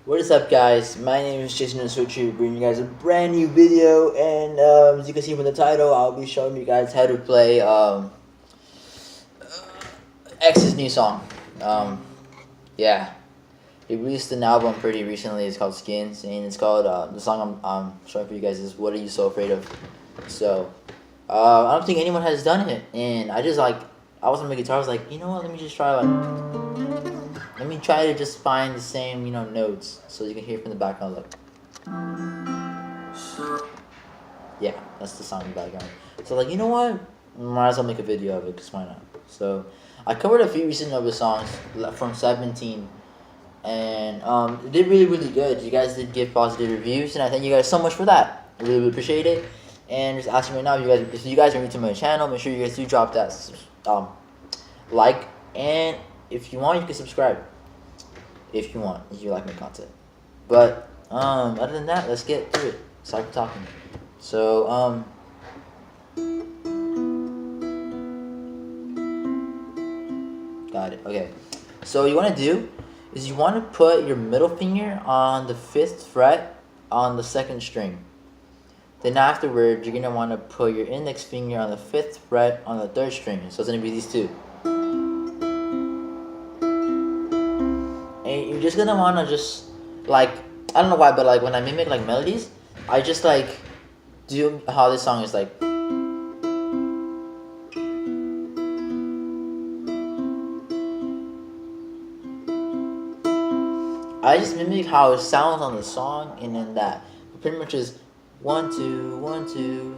What is up, guys? My name is Jason Switcher, bringing you guys a brand new video, and as you can see from the title, I'll be showing you guys how to play X's new song. Yeah, he released an album pretty recently. It's called Skins, and it's called the song I'm showing for you guys is "What Are You So Afraid Of." So I don't think anyone has done it, and I was on my guitar. I was like, you know what? Let me just try Let me try to just find the same, notes so you can hear from the background. Look. Yeah, that's the song in the background. So you know what? Might as well make a video of it, because why not? So I covered a few recent of the songs from 17, and it did really, really good. You guys did give positive reviews, and I thank you guys so much for that. I really, really appreciate it. And just asking right now, if you guys are new to my channel, make sure you guys do drop that like, and if you want, you can subscribe. If you want, if you like my content. But other than that, let's get to it. Sorry for talking. So got it. Okay. So what you want to do is you want to put your middle finger on the 5th fret on the 2nd string. Then afterwards, you're gonna want to put your index finger on the 5th fret on the 3rd string. So it's gonna be these two. And you're just gonna wanna I don't know why, but when I mimic melodies, I just do how this song is like. I just mimic how it sounds on the song, and then that. It pretty much is 1 2 1 2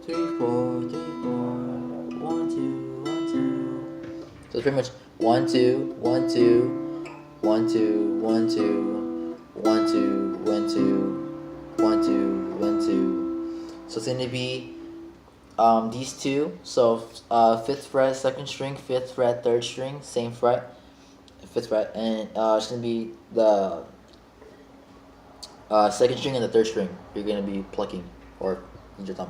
3 4 3 4 1 2 1 2. So it's pretty much 1 2 1 2 1 2 1 2 1 2 1 2 1 2 1 2. So it's gonna be these two. So 5th fret 2nd string, 5th fret 3rd string, same fret, 5th fret, and it's gonna be the 2nd string and the 3rd string. You're gonna be plucking or use your thumb,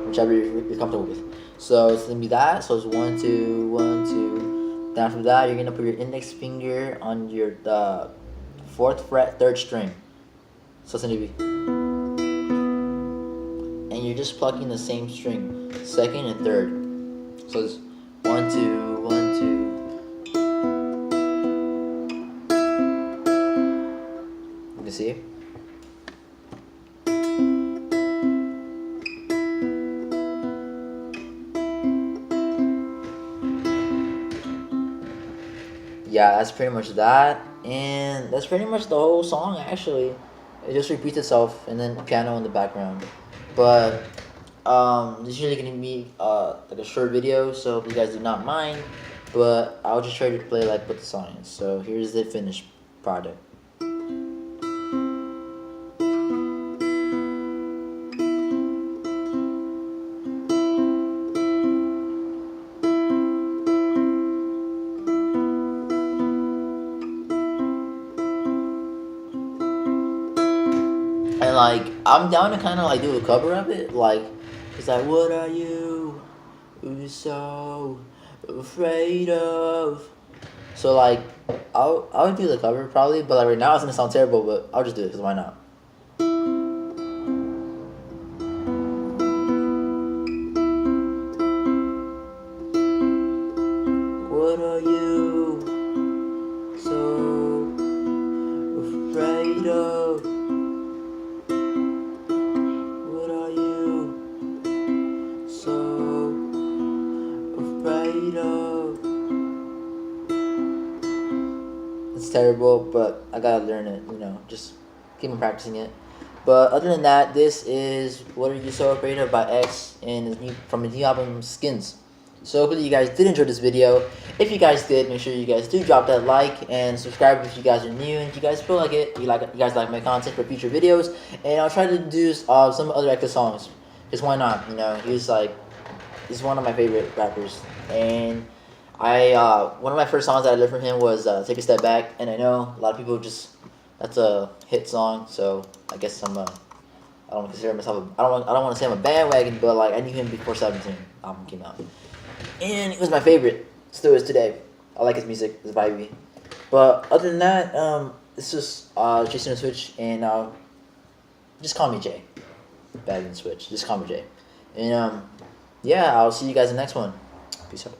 whichever you're comfortable with. So it's gonna be that. So it's 1 2 1 2. Then after that, you're gonna put your index finger on your 4th fret 3rd string. So it's gonna be, and you're just plucking the same string, 2nd and 3rd. So it's 1 2 1 2. You see? Yeah, that's pretty much that, and that's pretty much the whole song. Actually, it just repeats itself, and then piano in the background. But this is usually gonna be a short video, so if you guys do not mind, but I'll just try to play what the song is. So here's the finished product. And I'm down to kind of do a cover of it. It's what are you so afraid of? So I'll do the cover probably, but right now it's gonna sound terrible, but I'll just do it because why not? What are you so afraid of? What are you so afraid of? It's terrible, but I gotta learn it, just keep on practicing it. But other than that, this is What Are You So Afraid Of by X, and from his new album Skins. So hopefully you guys did enjoy this video. If you guys did, make sure you guys do drop that like and subscribe if you guys are new, and if you guys feel like it, you guys like my content for future videos. And I'll try to do some other X songs, because why not? He's one of my favorite rappers, and one of my first songs that I learned from him was Take a Step Back, and I know a lot of people that's a hit song, so I guess I don't consider myself I don't want to say I'm a bandwagon, but I knew him before 17 album came out, and he was my favorite. Still is today. I like his music, his vibey. But other than that, this is Jason on Switch, and just call me Jay. Better than Switch. Just call me Jay. And yeah, I'll see you guys in the next one. Peace out.